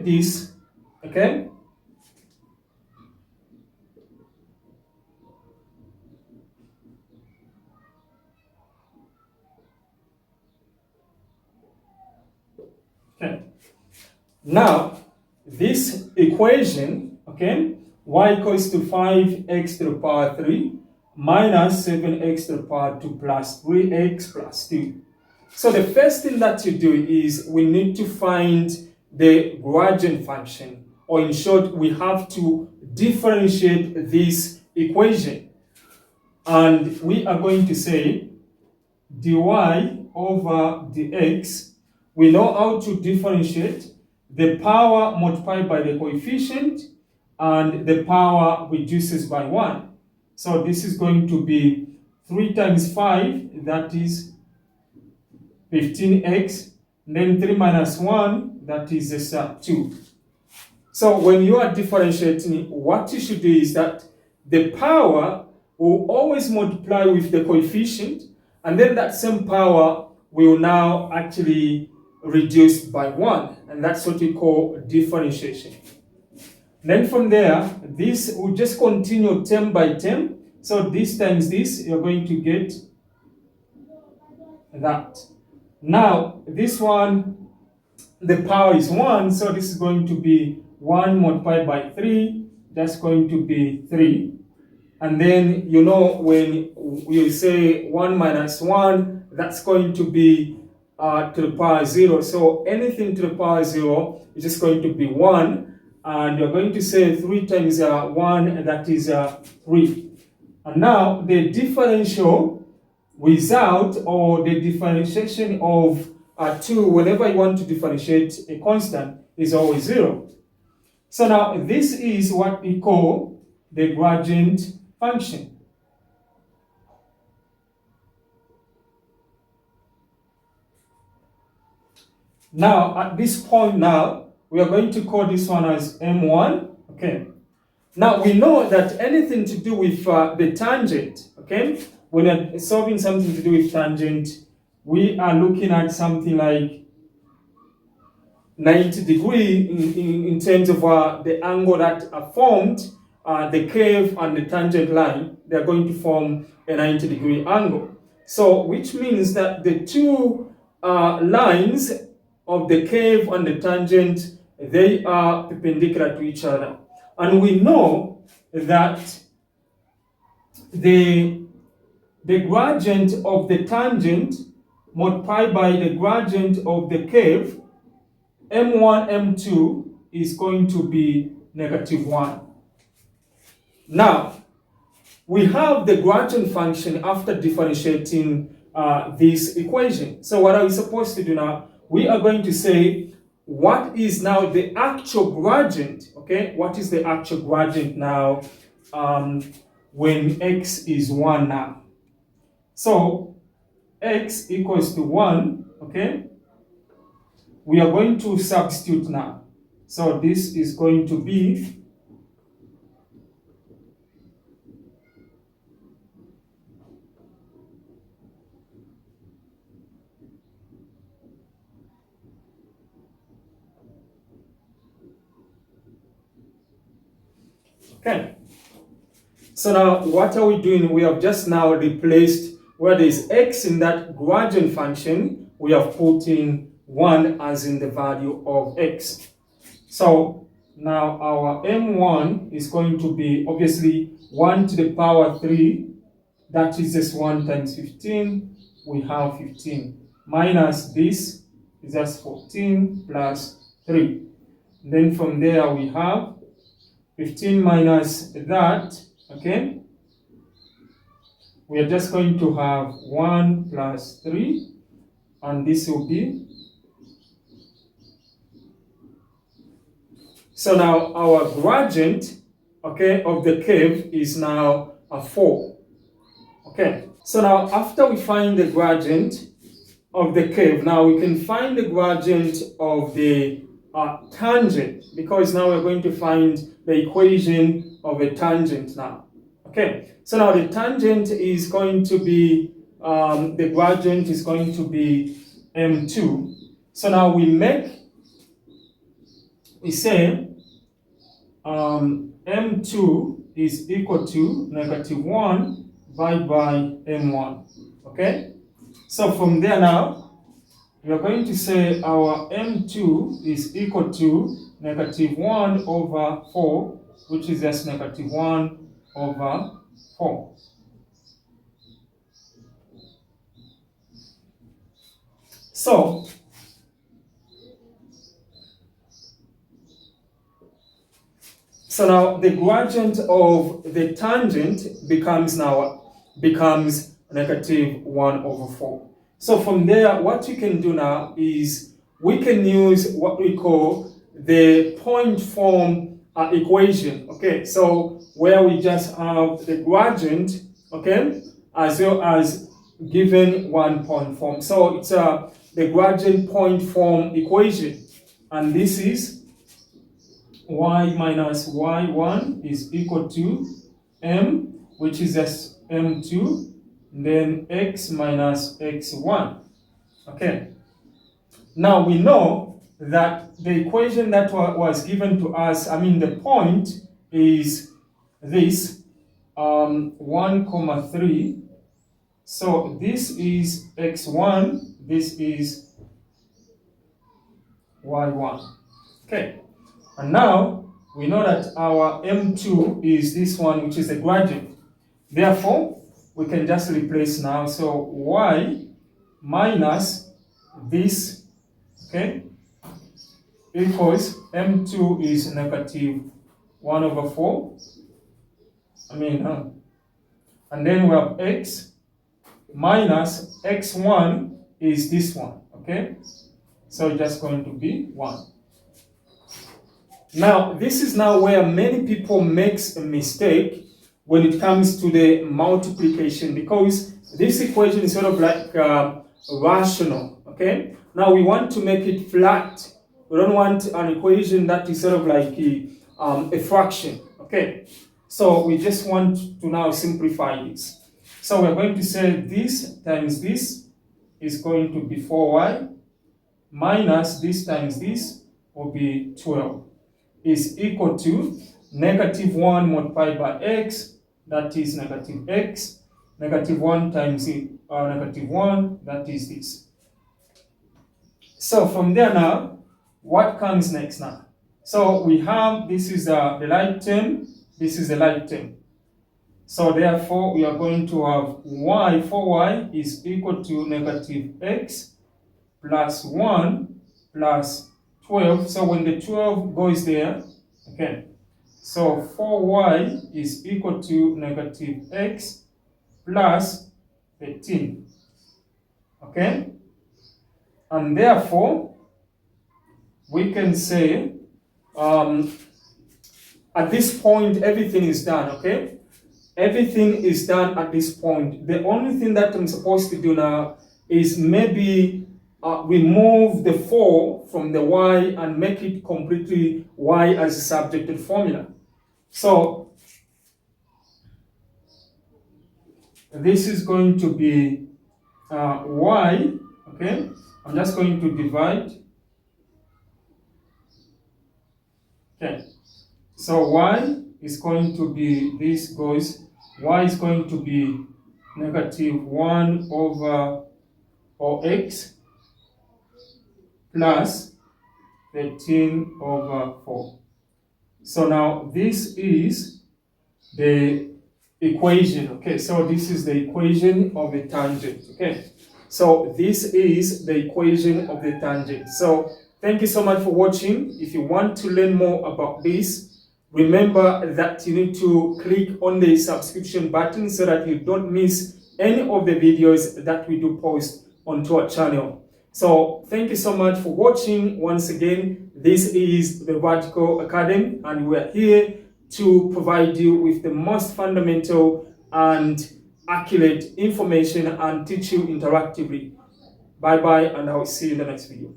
this, okay? Okay. Now, this equation, okay, y equals to 5x to the power 3 minus 7x to the power 2 plus 3x plus 2. So the first thing that you do is we need to find the gradient function, or in short, we have to differentiate this equation. And we are going to say dy over dx. We know how to differentiate the power multiplied by the coefficient, and the power reduces by 1. So this is going to be 3 times 5, that is 15x, then 3 minus 1, that is 2. So when you are differentiating, what you should do is that the power will always multiply with the coefficient, and then that same power will now actually reduce by 1, and that's what we call differentiation. Then from there, this will just continue term by term. So this times this, you're going to get that. Now, this one, the power is 1, so this is going to be 1 multiplied by 3, that's going to be 3. And then, you know, when you say 1 minus 1, that's going to be to the power 0. So anything to the power 0 is just going to be 1. And you're going to say 3 times 1, and that is 3. And now the differential result, or the differentiation of 2, whenever you want to differentiate a constant, is always 0. So now this is what we call the gradient function. Now at this point now, we are going to call this one as M1, okay? Now we know that anything to do with the tangent, okay? When you're solving something to do with tangent, we are looking at something like 90 degrees in terms of the angle that are formed, the curve and the tangent line, they're going to form a 90-degree angle. So which means that the two lines of the curve and the tangent, they are perpendicular to each other. And we know that the gradient of the tangent multiplied by the gradient of the curve, M1, M2, is going to be -1. Now, we have the gradient function after differentiating this equation. So what are we supposed to do now? We are going to say, what is now the actual gradient, okay? What is the actual gradient now when x is 1 now? So, x equals to 1, okay? We are going to substitute now. So this is going to be okay. So now what are we doing? We have just now replaced where there is x in that gradient function, we have put in 1 as in the value of x. So now our M1 is going to be obviously 1 to the power 3, that is just 1 times 15, we have 15, minus this is just 14 plus 3. Then from there we have 15 minus that, okay? We are just going to have 1 plus 3, and this will be. So now our gradient, okay, of the curve is now a 4. Okay, so now after we find the gradient of the curve, now we can find the gradient of the tangent, because now we're going to find the equation of a tangent now. Okay, so now the tangent is going to be, the gradient is going to be M2. So now we make we say m2 is equal to -1 divided by m1. Okay? So from there now, we are going to say our m2 is equal to -1 over 4, which is just -1 over 4. So now the gradient of the tangent becomes -1 over 4. So from there, what you can do now is we can use what we call the point form equation. Okay, so where we just have the gradient, okay, as well as given one point form. So it's the gradient point form equation, and this is y minus y1 is equal to m, which is just m2, then x minus x1. Okay. Now we know that the equation that was given to us, the point is this 1,3. So this is x1, this is y1. Okay. And now we know that our m2 is this one, which is the gradient. Therefore, we can just replace now. So y minus this, okay, equals m2 is -1 over 4. And then we have x minus x1 is this one, okay? So it's just going to be 1. Now, this is now where many people makes a mistake when it comes to the multiplication, because this equation is sort of like rational, okay? Now, we want to make it flat. We don't want an equation that is sort of like a fraction, okay? So we just want to now simplify this. So we're going to say this times this is going to be 4y minus this times this will be 12. Is equal to -1 multiplied by x, that is -x, -1 times -1, that is this. So from there now, what comes next now? So we have, this is the right term, this is the right term. So therefore, we are going to have y, 4y is equal to -x plus 1 plus 12. So when the 12 goes there, okay, so 4y is equal to -x plus 13. Okay, and therefore we can say at this point everything is done. Okay, everything is done at this point. The only thing that I'm supposed to do now is maybe remove the 4 from the y and make it completely y as a subjected formula. So this is going to be y, okay? I'm just going to divide. Okay, so y is going to be, this goes, y is going to be -1 over x plus 13 over 4. So now this is the equation, okay? So this is the equation of the tangent, okay? So this is the equation of the tangent. So thank you so much for watching. If you want to learn more about this, remember that you need to click on the subscription button so that you don't miss any of the videos that we do post onto our channel. So thank you so much for watching. Once again, this is the Vertical Academy, and we're here to provide you with the most fundamental and accurate information and teach you interactively. Bye bye, and I will see you in the next video.